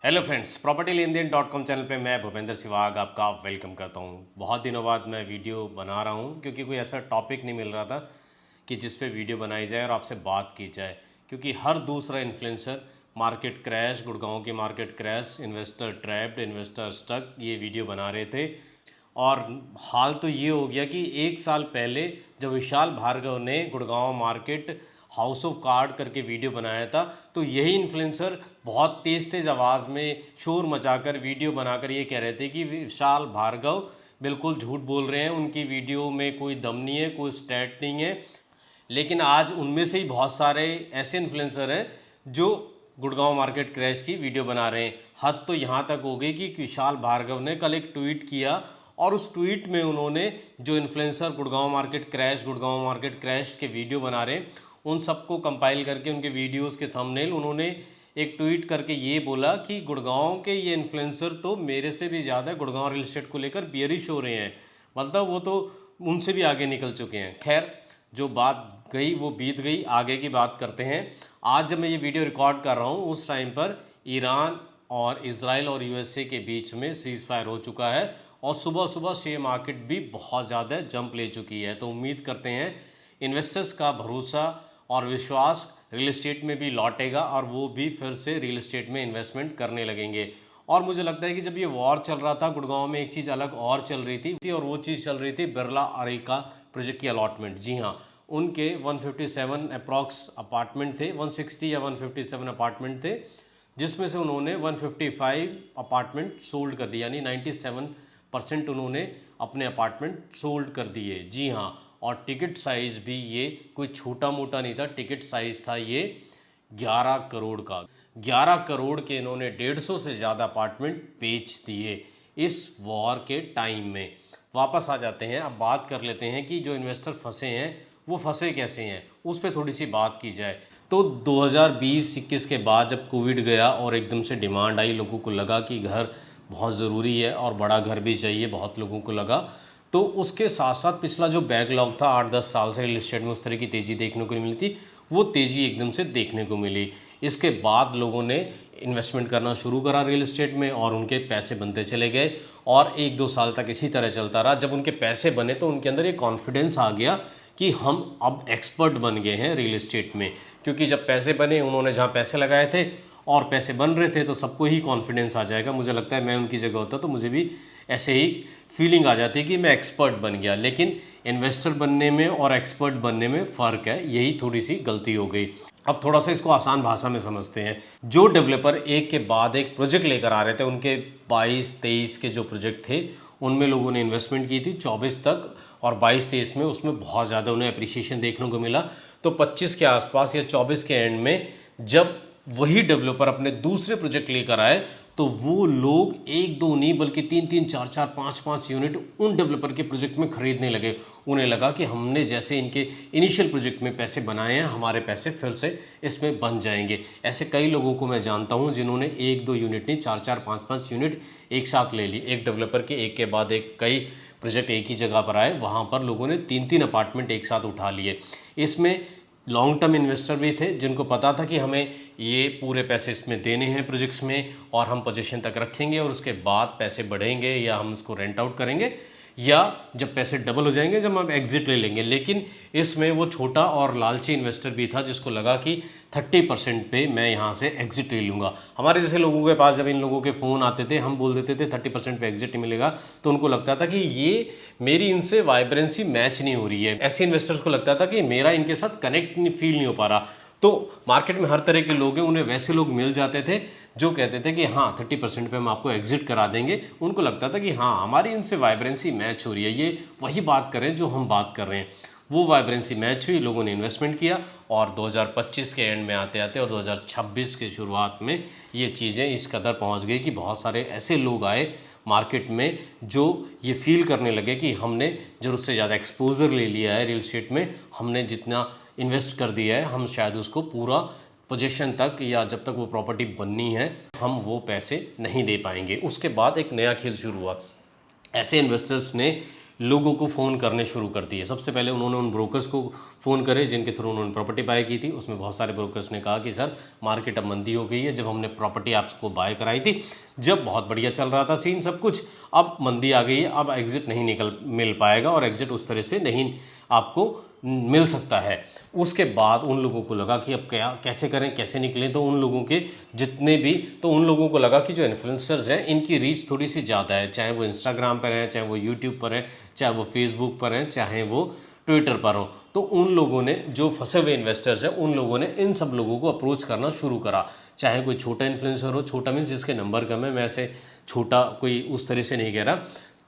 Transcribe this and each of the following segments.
Hello friends, property लेन then .com channel पे मैं भूपेंद्र सिवाग आपका वेलकम करता हूँ। बहुत दिनों बाद मैं वीडियो बना रहा हूँ क्योंकि कोई ऐसा टॉपिक नहीं मिल रहा था कि जिस पे वीडियो बनाई जाए और आपसे बात की जाए, क्योंकि हर दूसरा इन्फ्लुएंसर मार्केट क्रैश, गुड़गांव की market crash, investor trapped, investor stuck, ये वीडियो बना रहे थे। और हाल तो ये हो गया कि एक साल पहले जब विशाल भार्गव ने Gurgaon market house of card करके वीडियो बनाया था, तो यही इन्फ्लुएंसर बहुत तेज़ तेज़ आवाज़ में शोर मचाकर वीडियो बनाकर ये कह रहे थे कि विशाल भार्गव बिल्कुल झूठ बोल रहे हैं, उनकी वीडियो में कोई दम नहीं है, कोई स्टैट नहीं है। लेकिन आज उनमें से ही बहुत सारे ऐसे इन्फ्लुएंसर हैं जो गुड़गांव मार्केट क्रैश की वीडियो बना रहे हैं। हद तो यहाँ तक हो गई कि विशाल भार्गव ने कल एक ट्वीट किया और उस ट्वीट में उन्होंने जो इन्फ्लुएंसर गुड़गांव मार्केट क्रैश के वीडियो बना रहे हैं उन सबको कंपाइल करके उनके वीडियोस के थंबनेल उन्होंने एक ट्वीट करके ये बोला कि गुड़गांव के ये इन्फ्लुएंसर तो मेरे से भी ज़्यादा गुड़गांव रियल एस्टेट को लेकर बियरिश हो रहे हैं, मतलब वो तो उनसे भी आगे निकल चुके हैं। खैर, जो बात गई वो बीत गई, आगे की बात करते हैं। आज जब मैं ये वीडियो रिकॉर्ड कर रहा हूँ उस टाइम पर ईरान और इजराइल और यूएसए के बीच में सीज़ फायर हो चुका है और सुबह सुबह शेयर मार्केट भी बहुत ज़्यादा जंप ले चुकी है। तो उम्मीद करते हैं इन्वेस्टर्स का भरोसा और विश्वास रियल एस्टेट में भी लौटेगा और वो भी फिर से रियल एस्टेट में इन्वेस्टमेंट करने लगेंगे। और मुझे लगता है कि जब ये वॉर चल रहा था गुड़गांव में एक चीज़ अलग और चल रही थी और वो चीज़ चल रही थी बिरला अरेका प्रोजेक्ट की अलॉटमेंट। जी हाँ, उनके 157 अप्रॉक्स अपार्टमेंट थे, 160 या 157 अपार्टमेंट थे, जिसमें से उन्होंने 155 अपार्टमेंट सोल्ड कर दिए, यानी 97% उन्होंने अपने अपार्टमेंट सोल्ड कर दिए। जी हाँ, और टिकट साइज़ भी ये कोई छोटा मोटा नहीं था, टिकट साइज़ था ये 11 करोड़ का। 11 करोड़ के इन्होंने 150 से ज़्यादा अपार्टमेंट बेच दिए इस वॉर के टाइम में। वापस आ जाते हैं, अब बात कर लेते हैं कि जो इन्वेस्टर फंसे हैं वो फंसे कैसे हैं, उस पर थोड़ी सी बात की जाए। तो 2020-21 के बाद जब कोविड गया और एकदम से डिमांड आई, लोगों को लगा कि घर बहुत ज़रूरी है और बड़ा घर भी चाहिए, बहुत लोगों को लगा, तो उसके साथ साथ पिछला जो बैकलॉग था 8-10 साल से रियल एस्टेट में उस तरह की तेज़ी देखने को मिली थी, वो तेज़ी एकदम से देखने को मिली। इसके बाद लोगों ने इन्वेस्टमेंट करना शुरू करा रियल एस्टेट में और उनके पैसे बनते चले गए और 1-2 साल तक इसी तरह चलता रहा। जब उनके पैसे बने तो उनके अंदर एक कॉन्फिडेंस आ गया कि हम अब एक्सपर्ट बन गए हैं रियल एस्टेट में, क्योंकि जब पैसे बने, उन्होंने जहाँ पैसे लगाए थे और पैसे बन रहे थे, तो सबको ही कॉन्फिडेंस आ जाएगा। मुझे लगता है मैं उनकी जगह होता तो मुझे भी ऐसे ही फीलिंग आ जाती है कि मैं एक्सपर्ट बन गया। लेकिन इन्वेस्टर बनने में और एक्सपर्ट बनने में फ़र्क है, यही थोड़ी सी गलती हो गई। अब थोड़ा सा इसको आसान भाषा में समझते हैं। जो डेवलपर एक के बाद एक प्रोजेक्ट लेकर आ रहे थे, उनके 22-23 के जो प्रोजेक्ट थे उनमें लोगों ने इन्वेस्टमेंट की थी 24 तक, और 22-23 में उसमें बहुत ज़्यादा उन्हें अप्रिसिएशन देखने को मिला। तो 25 के आसपास या 24 के एंड में जब वही डेवलपर अपने दूसरे प्रोजेक्ट लेकर आए तो वो लोग एक दो नहीं बल्कि 3-3, 4-4, 5-5 यूनिट उन डेवलपर के प्रोजेक्ट में खरीदने लगे। उन्हें लगा कि हमने जैसे इनके इनिशियल प्रोजेक्ट में पैसे बनाए हैं, हमारे पैसे फिर से इसमें बन जाएंगे। ऐसे कई लोगों को मैं जानता हूं जिन्होंने 1-2 यूनिट नहीं, 4-4, 5-5 यूनिट एक साथ ले ली। एक डेवलपर के एक के बाद एक कई प्रोजेक्ट एक ही जगह पर आए, वहाँ पर लोगों ने 3-3 अपार्टमेंट एक साथ उठा लिए। इसमें लॉन्ग टर्म इन्वेस्टर भी थे जिनको पता था कि हमें ये पूरे पैसे इसमें देने हैं प्रोजेक्ट्स में और हम पोजीशन तक रखेंगे और उसके बाद पैसे बढ़ेंगे या हम उसको रेंट आउट करेंगे, या जब पैसे डबल हो जाएंगे जब हम एग्जिट ले लेंगे। लेकिन इसमें वो छोटा और लालची इन्वेस्टर भी था जिसको लगा कि 30% पे मैं यहाँ से एग्जिट ले लूँगा। हमारे जैसे लोगों के पास जब इन लोगों के फ़ोन आते थे, हम बोल देते थे 30% पे एग्जिट मिलेगा, तो उनको लगता था कि ये मेरी इनसे वाइब्रेंसी मैच नहीं हो रही है। ऐसे इन्वेस्टर्स को लगता था कि मेरा इनके साथ कनेक्ट फील नहीं हो पा रहा। तो मार्केट में हर तरह के लोग हैं, उन्हें वैसे लोग मिल जाते थे जो कहते थे कि हाँ 30% पे हम आपको एग्जिट करा देंगे। उनको लगता था कि हाँ हमारी इनसे वाइब्रेंसी मैच हो रही है, ये वही बात कर रहे हैं जो हम बात कर रहे हैं। वो वाइब्रेंसी मैच हुई, लोगों ने इन्वेस्टमेंट किया और 2025 के एंड में आते आते और 2026 के शुरुआत में ये चीज़ें इस कदर पहुंच गई कि बहुत सारे ऐसे लोग आए मार्केट में जो ये फील करने लगे कि हमने ज़रूरत से ज़्यादा एक्सपोजर ले लिया है रियल एस्टेट में, हमने जितना इन्वेस्ट कर दिया है हम शायद उसको पूरा पोजीशन तक या जब तक वो प्रॉपर्टी बननी है हम वो पैसे नहीं दे पाएंगे। उसके बाद एक नया खेल शुरू हुआ। ऐसे इन्वेस्टर्स ने लोगों को फ़ोन करने शुरू कर दिए। सबसे पहले उन्होंने उन ब्रोकर्स को फ़ोन करे जिनके थ्रू उन्होंने प्रॉपर्टी बाय की थी। उसमें बहुत सारे ब्रोकर्स ने कहा कि सर मार्केट अब मंदी हो गई है। जब हमने प्रॉपर्टी आपको बाय कराई थी जब बहुत बढ़िया चल रहा था सीन सब कुछ, अब मंदी आ गई है, अब एग्ज़िट नहीं मिल पाएगा और एग्ज़िट उस तरह से नहीं आपको मिल सकता है। उसके बाद उन लोगों को लगा कि अब क्या कैसे करें, कैसे निकलें। तो उन लोगों के जितने भी तो उन लोगों को लगा कि जो इन्फ्लुएंसर्स हैं इनकी रीच थोड़ी सी ज़्यादा है, चाहे वो इंस्टाग्राम पर हैं, चाहे वो यूट्यूब पर हैं, चाहे वो फेसबुक पर हैं, चाहे वो ट्विटर पर हो। तो उन लोगों ने जो फंसे हुए इन्वेस्टर्स हैं उन लोगों ने इन सब लोगों को अप्रोच करना शुरू करा। चाहे कोई छोटा इन्फ्लुएंसर हो, छोटा मीन्स जिसके नंबर कम है, मैं ऐसे छोटा कोई उस तरह से नहीं कह रहा,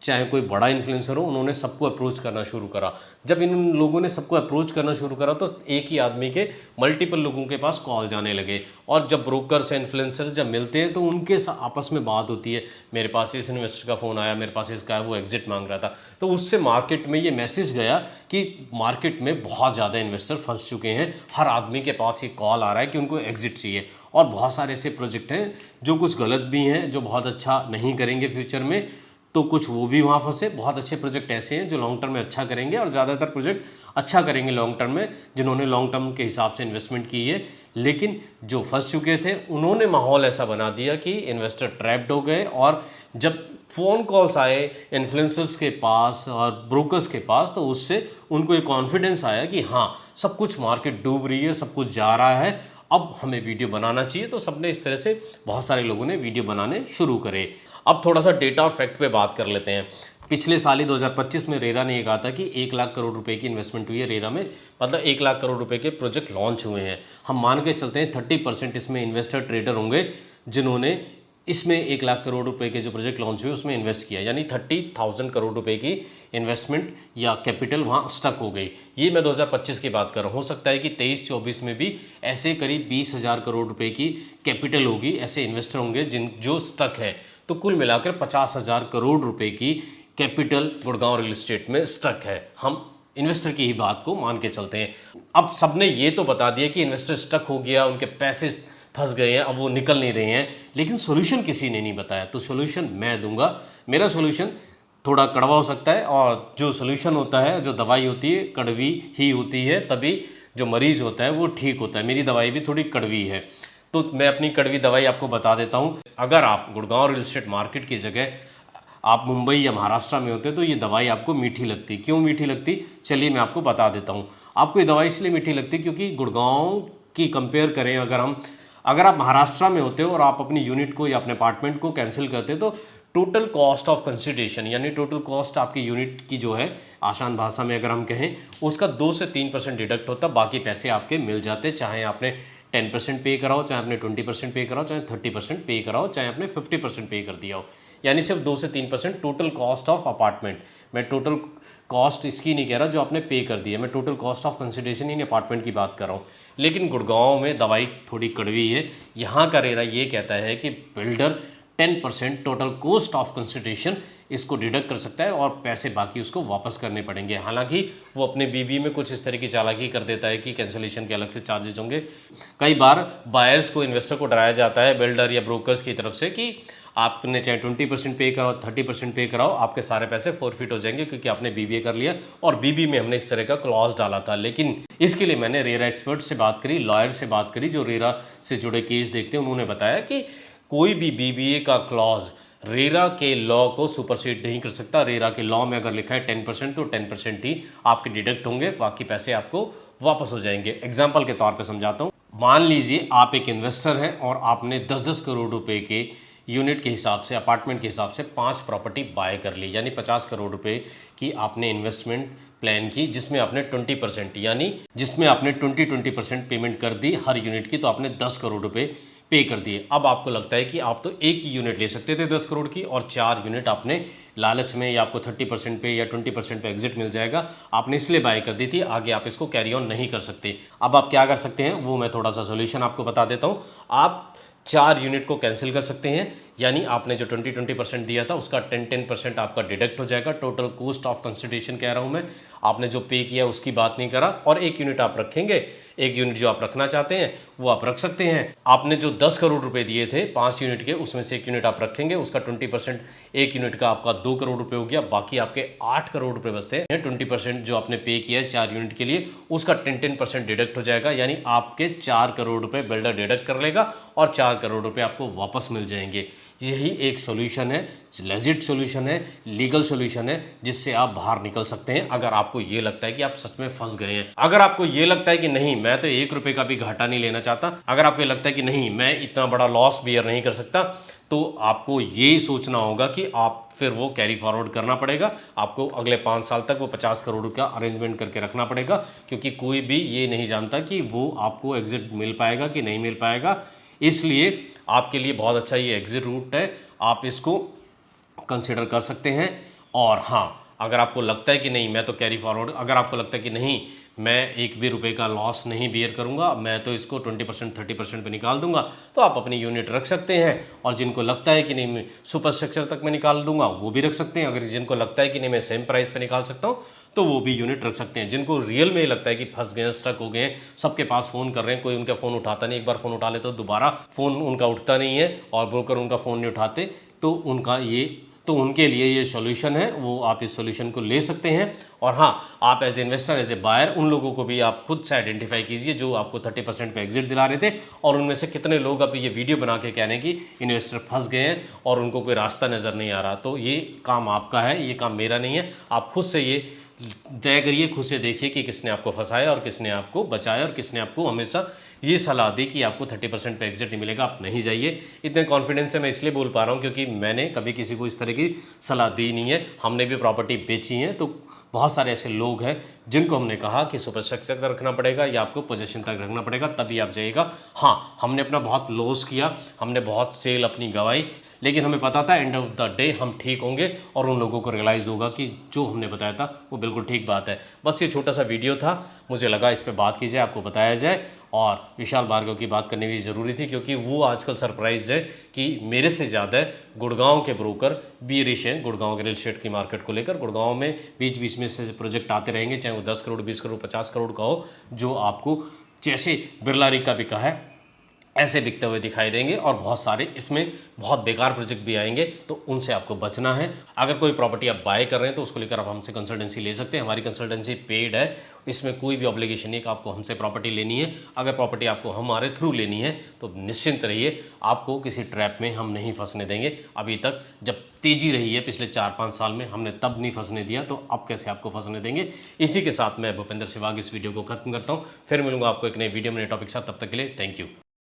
चाहे कोई बड़ा इन्फ्लुएंसर हो, उन्होंने सबको अप्रोच करना शुरू करा। जब इन लोगों ने सबको अप्रोच करना शुरू करा तो एक ही आदमी के मल्टीपल लोगों के पास कॉल जाने लगे। और जब ब्रोकर्स या इन्फ्लुएंसर जब मिलते हैं तो उनके आपस में बात होती है, मेरे पास इस इन्वेस्टर का फ़ोन आया, मेरे पास इसका है, वो एग्जिट मांग रहा था। तो उससे मार्केट में ये मैसेज गया कि मार्केट में बहुत ज़्यादा इन्वेस्टर फंस चुके हैं, हर आदमी के पास ये कॉल आ रहा है कि उनको एग्जिट चाहिए। और बहुत सारे ऐसे प्रोजेक्ट हैं जो कुछ गलत भी हैं, जो बहुत अच्छा नहीं करेंगे फ्यूचर में, तो कुछ वो भी वहाँ फंसे। बहुत अच्छे प्रोजेक्ट ऐसे हैं जो लॉन्ग टर्म में अच्छा करेंगे और ज़्यादातर प्रोजेक्ट अच्छा करेंगे लॉन्ग टर्म में जिन्होंने लॉन्ग टर्म के हिसाब से इन्वेस्टमेंट की है। लेकिन जो फंस चुके थे उन्होंने माहौल ऐसा बना दिया कि इन्वेस्टर ट्रैप्ड हो गए। और जब फ़ोन कॉल्स आए इन्फ्लुएंसर्स के पास और ब्रोकर्स के पास तो उससे उनको एक कॉन्फिडेंस आया कि हाँ सब कुछ मार्केट डूब रही है, सब कुछ जा रहा है, अब हमें वीडियो बनाना चाहिए। तो सबने इस तरह से बहुत सारे लोगों ने वीडियो बनाने शुरू करे। अब थोड़ा सा डेटा और फैक्ट पे बात कर लेते हैं। पिछले साल ही 2025 में रेरा ने ये कहा था कि 1 लाख करोड़ रुपए की इन्वेस्टमेंट हुई है रेरा में, मतलब 1 लाख करोड़ रुपए के प्रोजेक्ट लॉन्च हुए हैं। हम मान के चलते हैं 30% इसमें इन्वेस्टर ट्रेडर होंगे जिन्होंने इसमें 1 लाख करोड़ रुपए के जो प्रोजेक्ट लॉन्च हुए उसमें इन्वेस्ट किया, यानी 30,000 करोड़ रुपए की इन्वेस्टमेंट या कैपिटल वहाँ स्टक हो गई। ये मैं 2025 की बात कर रहा हूँ। हो सकता है कि 23-24 में भी ऐसे करीब 20,000 करोड़ रुपए की कैपिटल होगी, ऐसे इन्वेस्टर होंगे जो स्टक है। तो कुल मिलाकर 50,000 करोड़ रुपए की कैपिटल गुड़गांव रियल एस्टेट में स्टक है। हम इन्वेस्टर की ही बात को मान के चलते हैं। अब सबने ये तो बता दिया कि इन्वेस्टर स्टक हो गया, उनके पैसे फंस गए हैं, अब वो निकल नहीं रहे हैं, लेकिन सोल्यूशन किसी ने नहीं बताया। तो सोल्यूशन मैं दूंगा। मेरा सोल्यूशन थोड़ा कड़वा हो सकता है और जो सोल्यूशन होता है, जो दवाई होती है कड़वी ही होती है, तभी जो मरीज होता है वो ठीक होता है। मेरी दवाई भी थोड़ी कड़वी है, तो मैं अपनी कड़वी दवाई आपको बता देता हूँ। अगर आप गुड़गांव रियल एस्टेट मार्केट की जगह आप मुंबई या महाराष्ट्र में होते तो ये दवाई आपको मीठी लगती। क्यों मीठी लगती, चलिए मैं आपको बता देता हूँ। आपको ये दवाई इसलिए मीठी लगती क्योंकि गुड़गांव की कंपेयर करें, अगर आप महाराष्ट्र में होते हो और आप अपनी यूनिट को या अपने अपार्टमेंट को कैंसिल करते तो टोटल कॉस्ट ऑफ कंसिडरेशन, यानी टोटल कॉस्ट आपकी यूनिट की जो है, आसान भाषा में अगर हम कहें, उसका 2 से 3% डिडक्ट होता, बाकी पैसे आपके मिल जाते। चाहे आपने 10% पे कराओ, चाहे आपने 20% पे कराओ, चाहे 30% पे कराओ, चाहे आपने 50% पे कर दिया हो, यानी सिर्फ 2 से 3% टोटल कॉस्ट ऑफ अपार्टमेंट। मैं टोटल कॉस्ट इसकी नहीं कह रहा जो आपने पे कर दिया, मैं total cost of consideration in apartment की बात कर रहा हूँ। लेकिन गुड़गांव में दवाई थोड़ी कड़वी है। यहाँ का रेरा ये कहता है कि builder 10% total cost of consideration इसको डिडक्ट कर सकता है और पैसे बाकी उसको वापस करने पड़ेंगे। हालांकि वो अपने बीबी में कुछ इस तरह की चालाकी कर देता है कि कैंसिलेशन के अलग से चार्जेस होंगे। कई बार बायर्स को, इन्वेस्टर को डराया जाता है बिल्डर या ब्रोकर्स की तरफ से कि आपने चाहे 20% पे कराओ, 30% पे कराओ, आपके सारे पैसे फोरफिट हो जाएंगे क्योंकि आपने बीबीए कर लिया। और बीबी में हमने इस तरह का क्लॉज डाला था। लेकिन इसके लिए मैंने रेरा एक्सपर्ट से बात करी, लॉयर से बात करी जो रेरा से जुड़े केस देखते हैं। उन्होंने बताया कि कोई भी बीबीए का क्लॉज रेरा के लॉ को सुपरसीड नहीं कर सकता। रेरा के लॉ में अगर लिखा है 10% तो 10% ही आपके डिडक्ट होंगे, बाकी पैसे आपको वापस हो जाएंगे। एग्जाम्पल के तौर पर समझाता हूँ। मान लीजिए आप एक इन्वेस्टर हैं और आपने 10-10 करोड़ रुपए के यूनिट के हिसाब से, अपार्टमेंट के हिसाब से 5 प्रॉपर्टी बाय कर ली, यानी 50 करोड़ रुपए की आपने इन्वेस्टमेंट प्लान की, जिसमें आपने 20% यानी जिसमें आपने 20% पेमेंट कर दी हर यूनिट की, तो आपने 10 करोड़ रुपए पे कर दिए। अब आपको लगता है कि आप तो एक ही यूनिट ले सकते थे 10 करोड़ की और 4 यूनिट आपने लालच में, या आपको 30% पे या 20% पे एग्जिट मिल जाएगा, आपने इसलिए बाय कर दी थी, आगे आप इसको कैरी ऑन नहीं कर सकते। अब आप क्या कर सकते हैं वो मैं थोड़ा सा सोल्यूशन आपको बता देता हूँ। आप 4 यूनिट को कैंसिल कर सकते हैं, यानी आपने जो 20% दिया था उसका 10% आपका डिडक्ट हो जाएगा। टोटल कॉस्ट ऑफ कंसिडरेशन कह रहा हूँ मैं, आपने जो पे किया उसकी बात नहीं करा। और 1 यूनिट आप रखेंगे, 1 यूनिट जो आप रखना चाहते हैं वो आप रख सकते हैं। आपने जो 10 करोड़ रुपए दिए थे 5 यूनिट के, उसमें से 1 यूनिट आप रखेंगे, उसका 20%, 1 यूनिट का आपका 2 करोड़ रुपए हो गया, बाकी आपके 8 करोड़ रुपए बचते हैं। 20% जो आपने पे किया है 4 यूनिट के लिए उसका 10% डिडक्ट हो जाएगा, यानी आपके 4 करोड़ रुपए बिल्डर डिडक्ट कर लेगा और 4 करोड़ रुपए आपको वापस मिल जाएंगे। यही एक सॉल्यूशन है, लेजिट सॉल्यूशन है, लीगल सॉल्यूशन है, जिससे आप बाहर निकल सकते हैं। अगर आपको ये लगता है कि आप सच में फंस गए हैं, अगर आपको ये लगता है कि नहीं मैं तो 1 रुपए का भी घाटा नहीं लेना चाहता, अगर आपको लगता है कि नहीं मैं इतना बड़ा लॉस बियर नहीं कर सकता, तो आपको ये सोचना होगा कि आप फिर वो कैरी फॉरवर्ड करना पड़ेगा। आपको अगले 5 साल तक वो 50 करोड़ का अरेंजमेंट करके रखना पड़ेगा, क्योंकि कोई भी ये नहीं जानता कि वो आपको एग्जिट मिल पाएगा कि नहीं मिल पाएगा। इसलिए आपके लिए बहुत अच्छा ये एग्जिट रूट है, आप इसको कंसिडर कर सकते हैं। और हाँ, अगर आपको लगता है कि नहीं मैं तो कैरी फॉरवर्ड, अगर आपको लगता है कि नहीं मैं 1 भी रुपए का लॉस नहीं बियर करूंगा, मैं तो इसको 20% 30% पे निकाल दूंगा, तो आप अपनी यूनिट रख सकते हैं। और जिनको लगता है कि नहीं मैं सुपर स्ट्रक्चर तक मैं निकाल दूंगा वो भी रख सकते हैं। अगर जिनको लगता है कि नहीं मैं सेम प्राइस पे निकाल सकता हूँ तो वो भी यूनिट रख सकते हैं। जिनको रियल में लगता है कि फंस गए, स्टक हो गए, सबके पास फ़ोन कर रहे हैं, कोई उनका फ़ोन उठाता नहीं, एक बार फ़ोन उठा ले तो दोबारा फ़ोन उनका उठता नहीं है और ब्रोकर उनका फ़ोन नहीं उठाते, तो उनके लिए ये सॉल्यूशन है, वो आप इस सॉल्यूशन को ले सकते हैं। और हाँ, आप as a investor, as a buyer, उन लोगों को भी आप खुद से आइडेंटिफाई कीजिए जो आपको 30% पे एग्जिट दिला रहे थे, और उनमें से कितने लोग अब ये वीडियो बना के कह रहे हैं कि इन्वेस्टर फंस गए हैं और उनको कोई रास्ता नज़र नहीं आ रहा। तो ये काम आपका है, ये काम मेरा नहीं है। आप खुद से ये तय करिए, खुद से देखिए कि किसने आपको फंसाया और किसने आपको बचाया और किसने आपको हमेशा ये सलाह दी कि आपको 30% पे एग्जिट नहीं मिलेगा, आप नहीं जाइए। इतने कॉन्फिडेंस से मैं इसलिए बोल पा रहा हूँ क्योंकि मैंने कभी किसी को इस तरह की सलाह दी नहीं है। हमने भी प्रॉपर्टी बेची है, तो बहुत सारे ऐसे लोग हैं जिनको हमने कहा कि सुपर स्ट्रक्चर तक रखना पड़ेगा या आपको पोजीशन तक रखना पड़ेगा, तभी आप जाइएगा। हाँ, हमने अपना बहुत लॉस किया, हमने बहुत सेल अपनी गंवाई, लेकिन हमें पता था एंड ऑफ द डे हम ठीक होंगे और उन लोगों को रियलाइज़ होगा कि जो हमने बताया था वो बिल्कुल ठीक बात है। बस ये छोटा सा वीडियो था, मुझे लगा इस पे बात की जाए, आपको बताया जाए। और विशाल भार्गव की बात करनी भी ज़रूरी थी क्योंकि वो आजकल सरप्राइज है कि मेरे से ज़्यादा गुड़गांव के ब्रोकर बियरिश हैं गुड़गांव के रियल एस्टेट की मार्केट को लेकर। गुड़गांव में बीच बीच में से प्रोजेक्ट आते रहेंगे, चाहे वो 10 करोड़ 20 करोड़ 50 करोड़ का हो, जो आपको जैसे बिरला री का बिका है ऐसे बिकते हुए दिखाई देंगे। और बहुत सारे इसमें बहुत बेकार प्रोजेक्ट भी आएंगे, तो उनसे आपको बचना है। अगर कोई प्रॉपर्टी आप बाय कर रहे हैं तो उसको लेकर आप हमसे कंसल्टेंसी ले सकते हैं। हमारी कंसल्टेंसी पेड है, इसमें कोई भी ऑब्लिगेशन नहीं कि आपको हमसे प्रॉपर्टी लेनी है। अगर प्रॉपर्टी आपको हमारे थ्रू लेनी है तो निश्चिंत रहिए, आपको किसी ट्रैप में हम नहीं फंसने देंगे। अभी तक जब तेजी रही है पिछले 4-5 साल में, हमने तब नहीं फंसने दिया, तो अब कैसे आपको फंसने देंगे। इसी के साथ मैं भूपेंद्र सहवाग इस वीडियो को खत्म करता हूँ। फिर मिलूंगा आपको एक नई वीडियो में नए टॉपिक के साथ, तब तक के लिए थैंक यू।